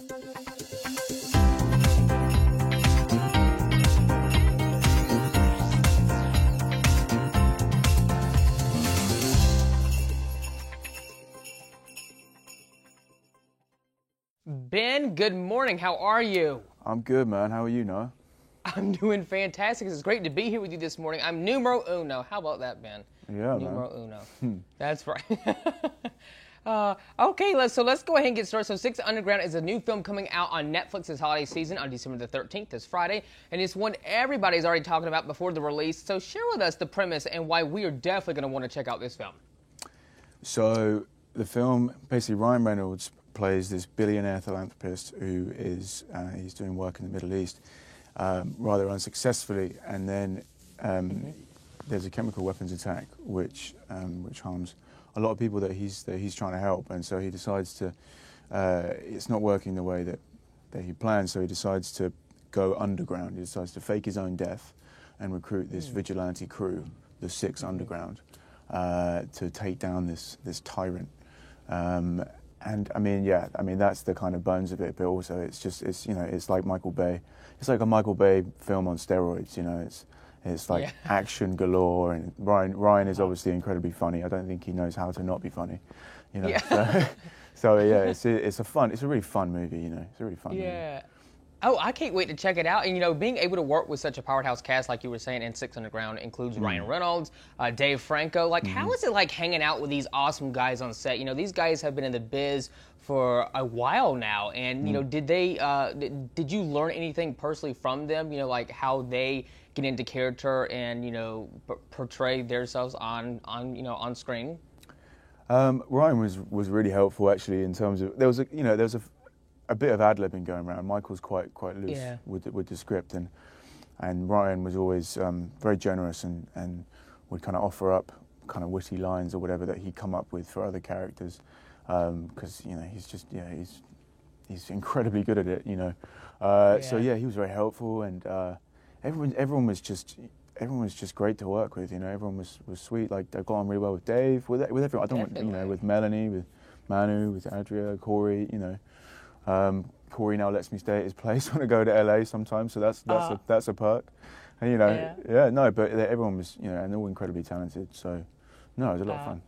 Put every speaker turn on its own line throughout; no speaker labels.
Ben, good morning. How are you?
I'm good, man. How are you, Noah?
I'm doing fantastic. It's great to be here with you this morning. I'm numero uno. How about that, Ben?
Yeah,
numero uno. That's right. Okay, let's go ahead and get started. So Six Underground is a new film coming out on Netflix this holiday season on December the 13th, this Friday, and it's one everybody's already talking about before the release. So share with us the premise and why we are definitely going to want to check out this film.
So the film, basically Ryan Reynolds plays this billionaire philanthropist who is he's doing work in the Middle East rather unsuccessfully, and then there's a chemical weapons attack which harms a lot of people that he's trying to help, and so he decides to it's not working the way that he planned, so he decides to go underground. He decides to fake his own death and recruit this vigilante crew, the Six Underground, to take down this tyrant. And I mean, that's the kind of bones of it. But also, it's like Michael Bay. It's like a Michael Bay film on steroids. You know, it's like action galore. And Ryan is obviously incredibly funny. I don't think he knows how to not be funny. You know. Yeah. So yeah, it's a really fun movie. You know, it's a really fun movie.
Yeah. Oh, I can't wait to check it out. And, you know, being able to work with such a powerhouse cast, like you were saying, in Six Underground includes Ryan Reynolds, Dave Franco. Like, how is it like hanging out with these awesome guys on set? You know, these guys have been in the biz for a while now. And, you know, did you learn anything personally from them? You know, like how they get into character and, you know, portray themselves on screen?
Ryan was really helpful, actually, in terms of, there was a bit of ad-libbing going around. Michael's quite loose with the script, and Ryan was always very generous and would kind of offer up kind of witty lines or whatever that he'd come up with for other characters, because you know he's incredibly good at it, you know. So yeah, he was very helpful, and everyone was just great to work with, you know. Everyone was sweet. Like I got on really well with Dave, with everyone. I don't want, you know, with Melanie, with Manu, with Adria, Corey, you know. Corey now lets me stay at his place when I go to LA sometimes, so that's a perk. And you know, but everyone was, you know, and they're all incredibly talented. So no, it was a lot of fun.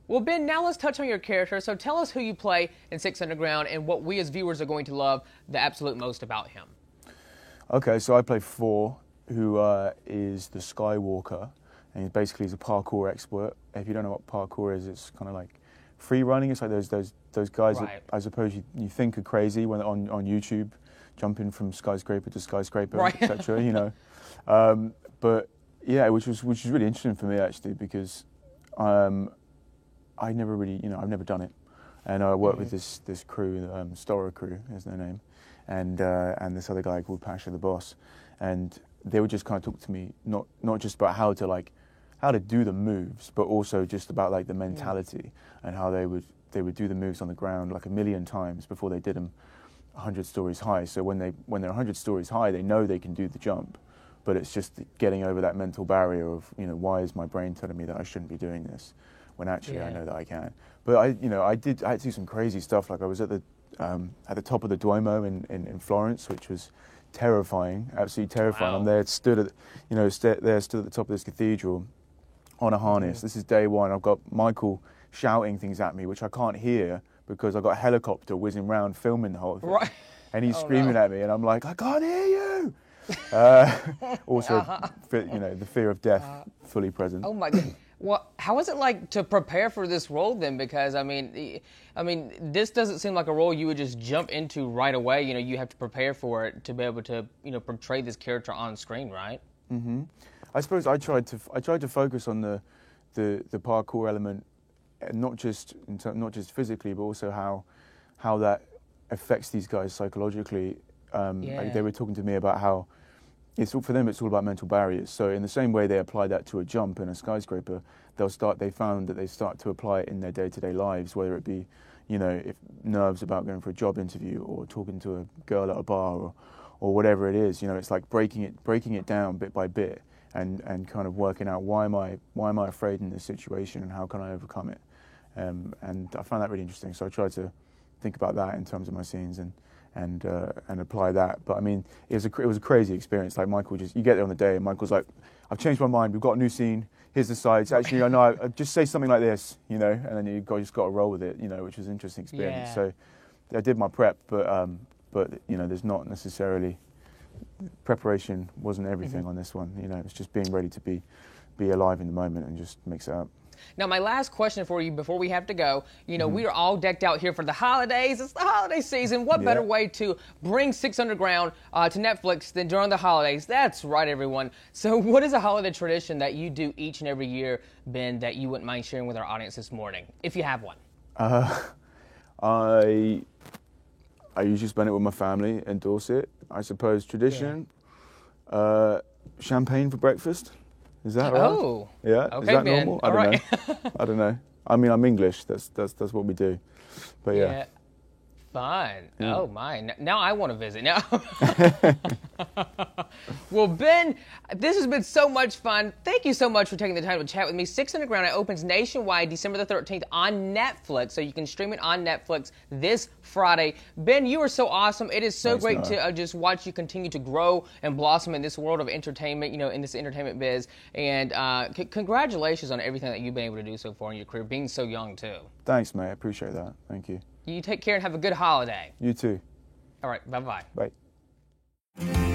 Well, Ben, now let's touch on your character. So tell us who you play in Six Underground and what we as viewers are going to love the absolute most about him.
Okay, so I play Four, who is the Skywalker, and he's a parkour expert. If you don't know what parkour is, it's kind of like free running. It's like those guys that I suppose you think are crazy when on YouTube, jumping from skyscraper to skyscraper, etc. You know, but yeah, which was really interesting for me actually, because I've never done it, and I worked with this crew, Stora Crew is their name, and this other guy called Pasha the Boss, and they would just kind of talk to me not just about how to do the moves, but also just about like the mentality and how they would do the moves on the ground like a million times before they did them 100 stories high. So when they're 100 stories high, they know they can do the jump, but it's just getting over that mental barrier of, you know, why is my brain telling me that I shouldn't be doing this when actually I know that I can. But I had to do some crazy stuff. Like I was at the top of the Duomo in Florence, which was terrifying, absolutely terrifying.
Wow.
I'm there, stood at the top of this cathedral on a harness. This is day one. I've got Michael shouting things at me, which I can't hear because I've got a helicopter whizzing around filming the whole thing. Right. And he's screaming at me, and I'm like, I can't hear you. Also, you know, the fear of death fully present.
Oh my God. Well, how was it like to prepare for this role then? Because I mean, this doesn't seem like a role you would just jump into right away. You know, you have to prepare for it to be able to, you know, portray this character on screen, right?
Mm-hmm. I suppose I tried to focus on the parkour element, not just physically, but also how that affects these guys psychologically. Like they were talking to me about how it's all about mental barriers. So in the same way they apply that to a jump in a skyscraper, they found that they start to apply it in their day-to-day lives, whether it be, you know, if nerves about going for a job interview or talking to a girl at a bar or whatever it is. You know, it's like breaking it down bit by bit and kind of working out why am I afraid in this situation and how can I overcome it. And I found that really interesting. So I tried to think about that in terms of my scenes, and and apply that. But I mean, it was a crazy experience. Like Michael, you get there on the day, and Michael's like, "I've changed my mind. We've got a new scene. Here's the sides. Actually, I know. Just say something like this, you know." And then you just got to roll with it, you know, which was an interesting experience.
Yeah.
So I did my prep, but you know, there's not necessarily preparation wasn't everything on this one. You know, it's just being ready to be alive in the moment and just mix it up.
Now, my last question for you before we have to go, you know, we are all decked out here for the holidays. It's the holiday season. What better way to bring 6 Underground to Netflix than during the holidays? That's right, everyone. So what is a holiday tradition that you do each and every year, Ben, that you wouldn't mind sharing with our audience this morning, if you have one?
I usually spend it with my family in Dorset. I suppose tradition, champagne for breakfast. Is that right?
Oh.
Yeah.
Okay,
is that
Ben.
normal? I don't know. I don't know. I mean, I'm English. That's what we do. But yeah.
Fun. Oh my! Now I want to visit. Now, well, Ben, this has been so much fun. Thank you so much for taking the time to chat with me. 6 Underground opens nationwide December the 13th on Netflix, so you can stream it on Netflix this Friday. Ben, you are so awesome. It is so great to just watch you continue to grow and blossom in this world of entertainment. You know, in this entertainment biz. And congratulations on everything that you've been able to do so far in your career, being so young too.
Thanks, mate. I appreciate that. Thank you.
You take care and have a good holiday.
You too.
All right. Bye-bye.
Bye.